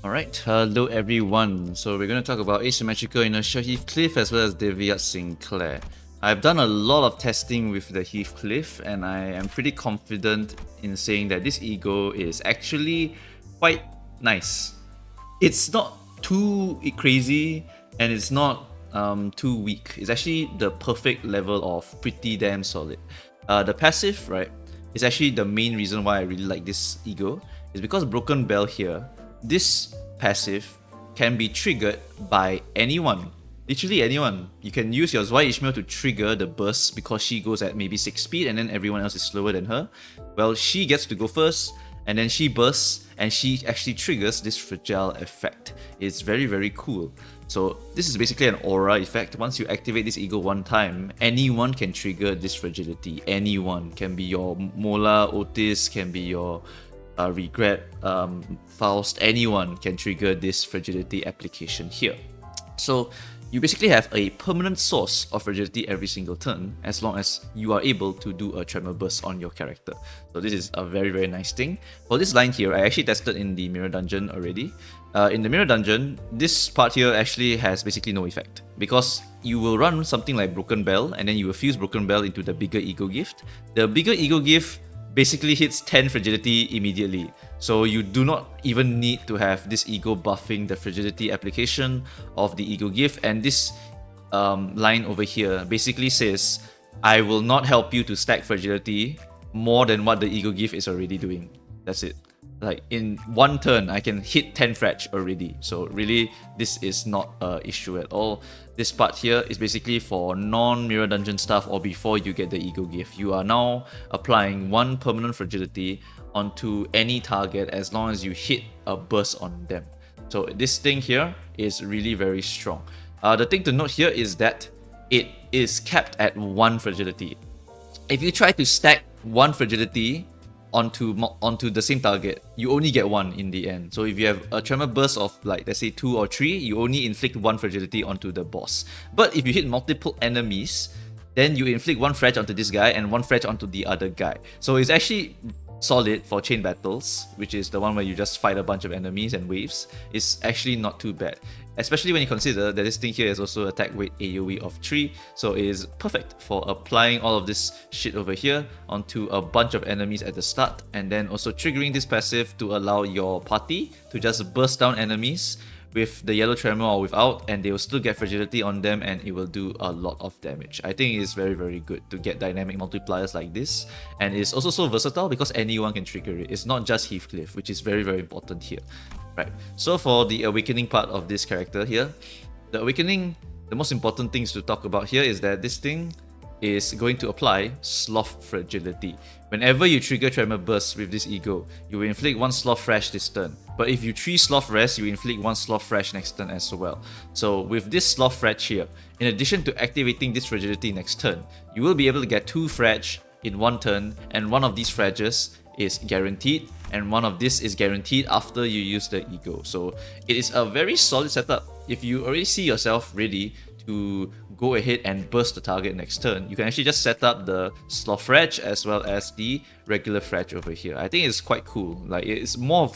Alright, hello everyone. So we're going to talk about Asymmetrical Inertia Heathcliff as well as Devyat Sinclair. I've done a lot of testing with the Heathcliff and I am pretty confident in saying that this ego is actually quite nice. It's not too crazy and it's not too weak. It's actually the perfect level of pretty damn solid. The passive, right, is actually the main reason why I really like this ego. Is because Broken Bell here, this passive can be triggered by anyone. Literally anyone. You can use your Zwei Ishmael to trigger the burst because she goes at maybe 6 speed and then everyone else is slower than her. Well, she gets to go first and then she bursts and she actually triggers this fragile effect. It's very, very cool. So this is basically an aura effect. Once you activate this ego one time, anyone can trigger this fragility. Anyone. Can be your Mola, Otis, can be your Regret, Faust, anyone can trigger this fragility application here. So you basically have a permanent source of fragility every single turn as long as you are able to do a tremor burst on your character. So this is a very, very nice thing. For this line here, I actually tested in the Mirror Dungeon already. In the Mirror Dungeon, this part here actually has basically no effect because you will run something like Broken Bell and then you will fuse Broken Bell into the bigger ego gift. The bigger ego gift basically hits 10 fragility immediately. So you do not even need to have this ego buffing the fragility application of the ego gift. And this line over here basically says, I will not help you to stack fragility more than what the ego gift is already doing. That's it. Like in one turn, I can hit 10 frag already. So really, this is not an issue at all. This part here is basically for non-Mirror Dungeon stuff or before you get the ego gift. You are now applying one permanent fragility onto any target as long as you hit a burst on them. So this thing here is really very strong. The thing to note here is that it is capped at one fragility. If you try to stack one fragility onto the same target, you only get one in the end. So if you have a tremor burst of like let's say 2 or 3, you only inflict one fragility onto the boss. But if you hit multiple enemies, then you inflict one frag onto this guy and one frag onto the other guy. So it's actually solid for chain battles, which is the one where you just fight a bunch of enemies and waves. It's actually not too bad, especially when you consider that this thing here is also attack weight AoE of 3, so it is perfect for applying all of this shit over here onto a bunch of enemies at the start, and then also triggering this passive to allow your party to just burst down enemies with the yellow tremor or without, and they will still get fragility on them and it will do a lot of damage. I think it is very, very good to get dynamic multipliers like this, and it's also so versatile because anyone can trigger it. It's not just Heathcliff, which is very, very important here. Right, so for the awakening part of this character here, the awakening, the most important things to talk about here is that this thing is going to apply Sloth Fragility. Whenever you trigger Tremor Burst with this ego, you will inflict one Sloth Fresh this turn. But if you 3 Sloth Rest, you inflict one Sloth Fresh next turn as well. So with this Sloth Fresh here, in addition to activating this Fragility next turn, you will be able to get 2 Frag in one turn, and one of these Frages is guaranteed, and one of this is guaranteed after you use the ego. So it is a very solid setup. If you already see yourself ready to go ahead and burst the target next turn, you can actually just set up the Sloth Frag as well as the regular Frag over here. I think it's quite cool. Like it's more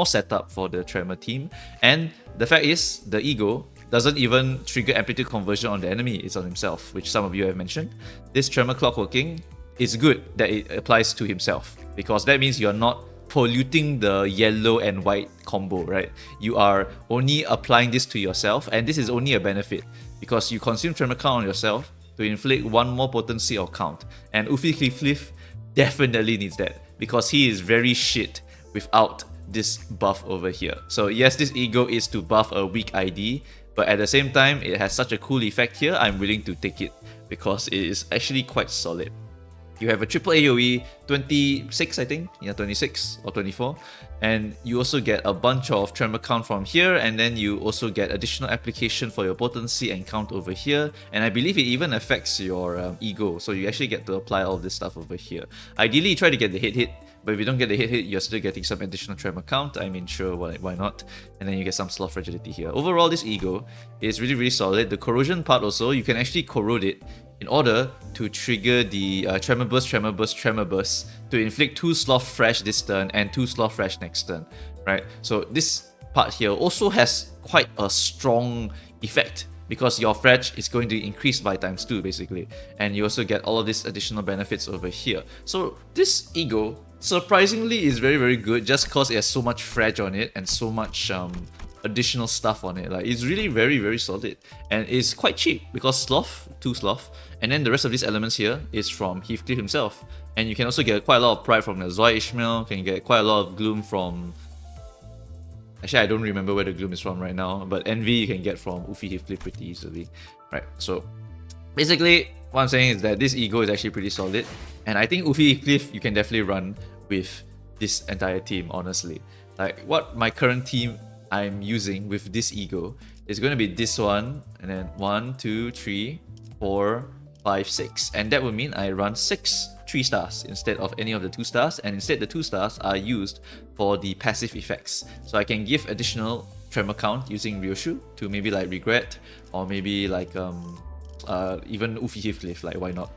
setup for the Tremor team, and the fact is the ego doesn't even trigger amplitude conversion on the enemy, it's on himself, which some of you have mentioned. This Tremor clockworking is good that it applies to himself, because that means you're not polluting the yellow and white combo, right? You are only applying this to yourself, and this is only a benefit because you consume Tremor count on yourself to inflict one more potency or count. And Ufi Cliff definitely needs that because he is very shit without this buff over here. So yes, this ego is to buff a weak ID, but at the same time, it has such a cool effect here, I'm willing to take it because it is actually quite solid. You have a triple AoE 26, I think, yeah, 26 or 24, and you also get a bunch of tremor count from here, and then you also get additional application for your potency and count over here, and I believe it even affects your ego, so you actually get to apply all this stuff over here. Ideally, you try to get the hit, but if you don't get the hit, you're still getting some additional tremor count. I mean, sure, why not? And then you get some Sloth Fragility here. Overall, this ego is really, really solid. The corrosion part also, you can actually corrode it in order to trigger the Tremor Burst to inflict 2 Sloth Fresh this turn and 2 Sloth Fresh next turn, right? So this part here also has quite a strong effect, because your fetch is going to increase by ×2 basically, and you also get all of these additional benefits over here. So this ego surprisingly is very good, just because it has so much fetch on it and so much additional stuff on it. Like, it's really very solid, and it's quite cheap because sloth, 2 sloth, and then the rest of these elements here is from Heathcliff himself. And you can also get quite a lot of pride from the Zoya Ishmael, can get quite a lot of gloom from... Actually, I don't remember where the gloom is from right now, but envy you can get from Ufi Heathcliff pretty easily. Right, so basically what I'm saying is that this ego is actually pretty solid, and I think Ufi Heathcliff you can definitely run with this entire team, honestly. Like, what my current team I'm using with this ego is going to be this one, and then 1, 2, 3, 4, 5, 6, and that would mean I run 6 3 stars instead of any of the 2 stars, and instead the 2 stars are used for the passive effects. So I can give additional tremor count using Ryoshu to maybe like regret, or maybe like even Ufi Heathcliff, like why not,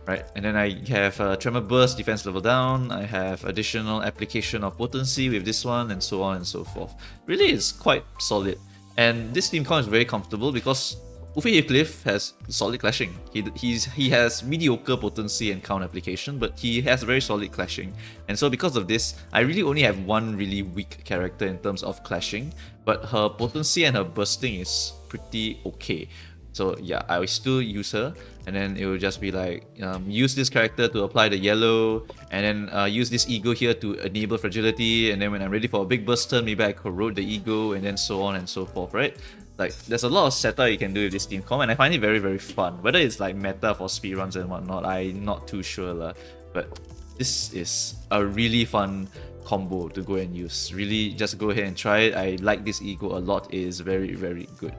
right? And then I have tremor burst, defense level down, I have additional application of potency with this one, and so on and so forth. Really, it's quite solid, and this team count is very comfortable because Ufi Heathcliff has solid clashing. He has mediocre potency and count application, but he has very solid clashing. And so because of this, I really only have one really weak character in terms of clashing, but her potency and her bursting is pretty okay. So yeah, I will still use her, and then it will just be like, use this character to apply the yellow, and then use this ego here to enable fragility, and then when I'm ready for a big burst turn, maybe I corrode the ego, and then so on and so forth, right? Like, there's a lot of setup you can do with this team comp, and I find it very fun. Whether it's like meta for speedruns and whatnot, I'm not too sure lah. But this is a really fun combo to go and use. Really, just go ahead and try it. I like this ego a lot. It is very good.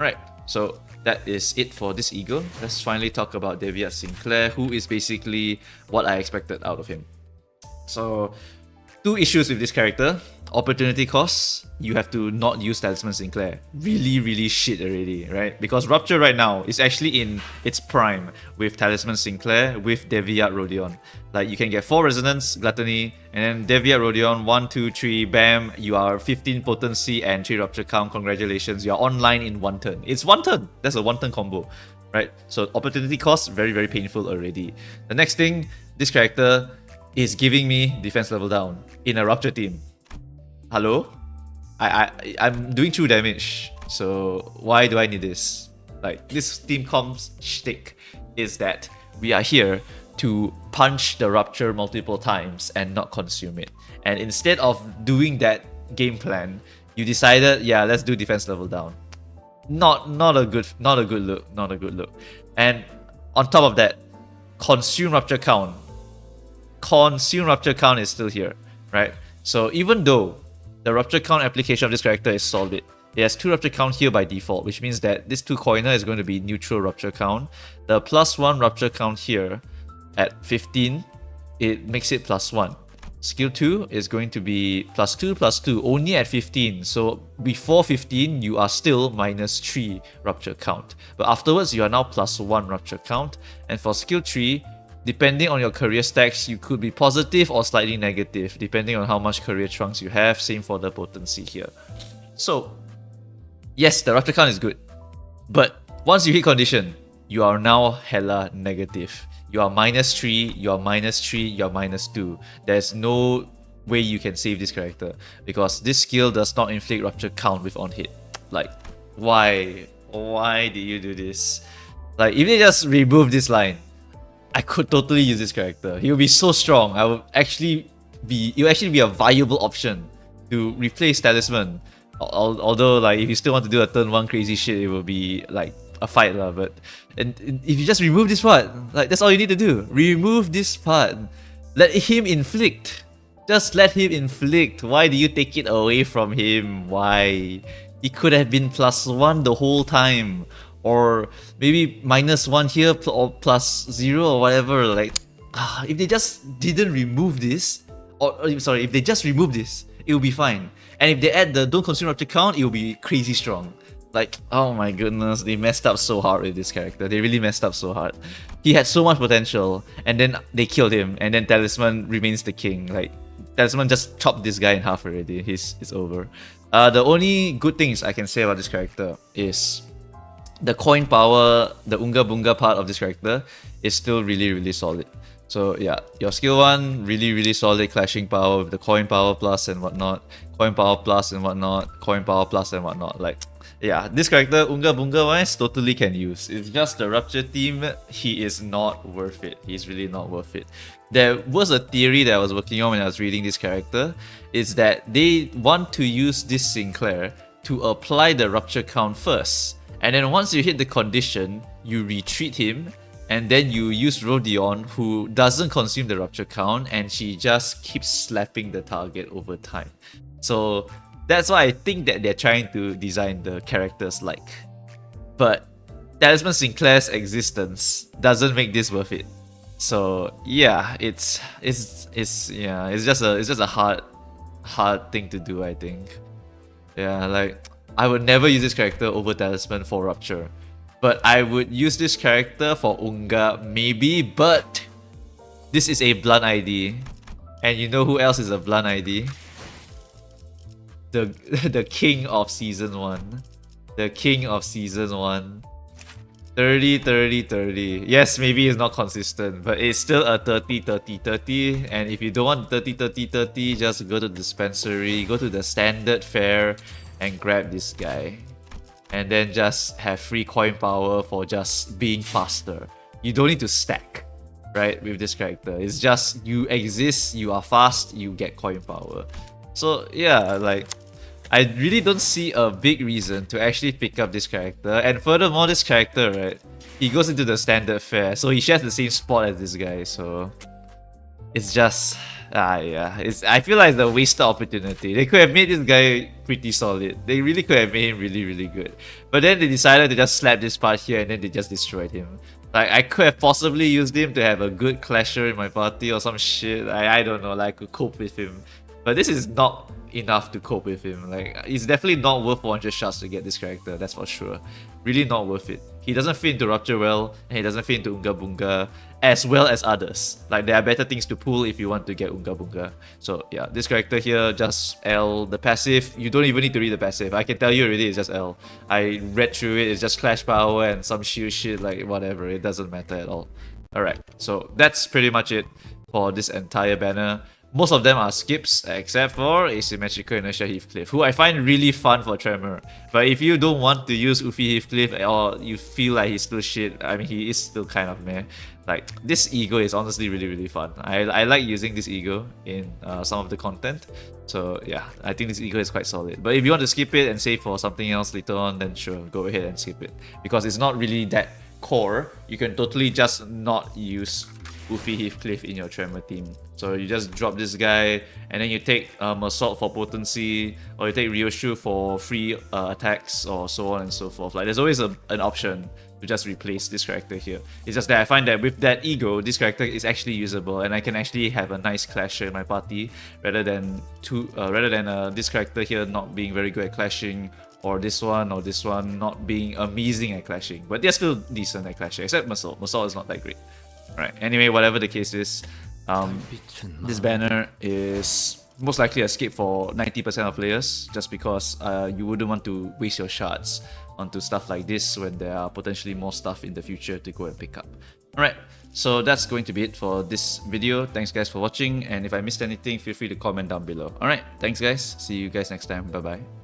Alright, so that is it for this ego. Let's finally talk about Devyat Sinclair, who is basically what I expected out of him. So, 2 issues with this character. Opportunity cost, you have to not use Talisman Sinclair. Really shit already, right? Because Rupture right now is actually in its prime with Talisman Sinclair with Devyat Rodion. Like, you can get 4 Resonance, Gluttony, and then Devyat Rodion, 1, 2, 3, bam, you are 15 potency and 3 Rupture count, congratulations, you are online in 1 turn. It's 1 turn, that's a 1 turn combo, right? So opportunity cost, very painful already. The next thing, this character is giving me defense level down in a Rupture team. Hello? I'm doing true damage, so why do I need this? Like, this team comp's shtick is that we are here to punch the Rupture multiple times and not consume it. And instead of doing that game plan, you decided, yeah, let's do defense level down. Not a good look. And on top of that, consume Rupture count. Consume Rupture count is still here, right? So even though the Rupture count application of this character is solid, it has 2 Rupture count here by default, which means that this 2 coiner is going to be neutral Rupture count. The +1 Rupture count here at 15, it makes it +1. Skill 2 is going to be +2/+2, only at 15. So before 15, you are still -3 Rupture count. But afterwards, you are now +1 Rupture count. And for skill 3, depending on your career stacks, you could be positive or slightly negative, depending on how much career trunks you have. Same for the potency here. So, yes, the Rupture count is good. But once you hit condition, you are now hella negative. You are -3, you are -3, you are -2. There's no way you can save this character, because this skill does not inflict Rupture count with on hit. Like, why? Why did you do this? Like, if they just remove this line, I could totally use this character. He will be so strong. It will actually be a viable option to replace Talisman. Although, like, if you still want to do a turn 1 crazy shit, it will be like a fight lah. But and if you just remove this part, like, that's all you need to do. Remove this part. Let him inflict. Just let him inflict. Why do you take it away from him? Why? He could have been +1 the whole time. Or maybe -1 here or +0 or whatever. Like, if they just didn't remove this, or sorry, if they just remove this, it will be fine. And if they add the don't consume Rupture count, it will be crazy strong. Like, oh my goodness, they messed up so hard with this character. They really messed up so hard. He had so much potential, and then they killed him, and then Talisman remains the king. Like, Talisman just chopped this guy in half already. It's over. The only good things I can say about this character is the coin power, the Unga Bunga part of this character is still really solid. So yeah, your skill 1, really solid clashing power with the coin power plus and whatnot, coin power plus and whatnot, coin power plus and whatnot. Like, yeah, this character, Unga Bunga wise, totally can use. It's just the Rupture team, he is not worth it. He's really not worth it. There was a theory that I was working on when I was reading this character, is that they want to use this Sinclair to apply the Rupture count first. And then once you hit the condition, you retreat him, and then you use Rodion, who doesn't consume the Rupture count, and she just keeps slapping the target over time. So that's why I think that they're trying to design the characters like. But Talisman Sinclair's existence doesn't make this worth it. So yeah, it's just a hard thing to do, I think. Yeah, like I would never use this character over Talisman for Rupture. But I would use this character for Unga, maybe, but this is a blunt ID. And you know who else is a blunt ID? The king of season 1. The king of season 1. 30, 30, 30. Yes, maybe it's not consistent, but it's still a 30, 30, 30. And if you don't want 30, 30, 30, just go to the dispensary, go to the standard fare, and grab this guy. And then just have free coin power for just being faster. You don't need to stack, right, with this character. It's just you exist, you are fast, you get coin power. So yeah, like, I really don't see a big reason to actually pick up this character. And furthermore, this character, right, he goes into the standard fare, so he shares the same spot as this guy, so it's just yeah, I feel like it's a wasted opportunity. They could have made this guy pretty solid. They really could have made him really good. But then they decided to just slap this part here and then they just destroyed him. Like, I could have possibly used him to have a good clasher in my party or some shit. I don't know, like, I could cope with him. But this is not enough to cope with him. Like, it's definitely not worth 400 shots to get this character, that's for sure. Really not worth it. He doesn't fit into Rupture well, and he doesn't fit into Unga Bunga as well as others. Like, there are better things to pull if you want to get Unga Bunga. So yeah, this character here, just L. The passive, you don't even need to read the passive. I can tell you already, it's just L. I read through it, it's just clash power and some shield shit, like whatever, it doesn't matter at all. Alright, so that's pretty much it for this entire banner. Most of them are skips, except for Asymmetrical Inertia Heathcliff, who I find really fun for Tremor. But if you don't want to use Ufi Heathcliff, or you feel like he's still shit, I mean, he is still kind of meh. Like, this ego is honestly really fun. I like using this ego in some of the content. So yeah, I think this ego is quite solid. But if you want to skip it and save for something else later on, then sure, go ahead and skip it. Because it's not really that core. You can totally just not use Ufi Heathcliff in your Tremor team. So you just drop this guy, and then you take Assault for potency, or you take Ryoshu for free attacks, or so on and so forth. Like, there's always an option to just replace this character here. It's just that I find that with that ego, this character is actually usable, and I can actually have a nice clasher in my party rather than this character here not being very good at clashing, or this one not being amazing at clashing. But they're still decent at clashing, except Massault. Massault is not that great. Right. Anyway, whatever the case is, this banner is most likely a skip for 90% of players, just because you wouldn't want to waste your shards onto stuff like this when there are potentially more stuff in the future to go and pick up. Alright, so that's going to be it for this video. Thanks guys for watching, and if I missed anything, feel free to comment down below. Alright, thanks guys. See you guys next time. Bye bye.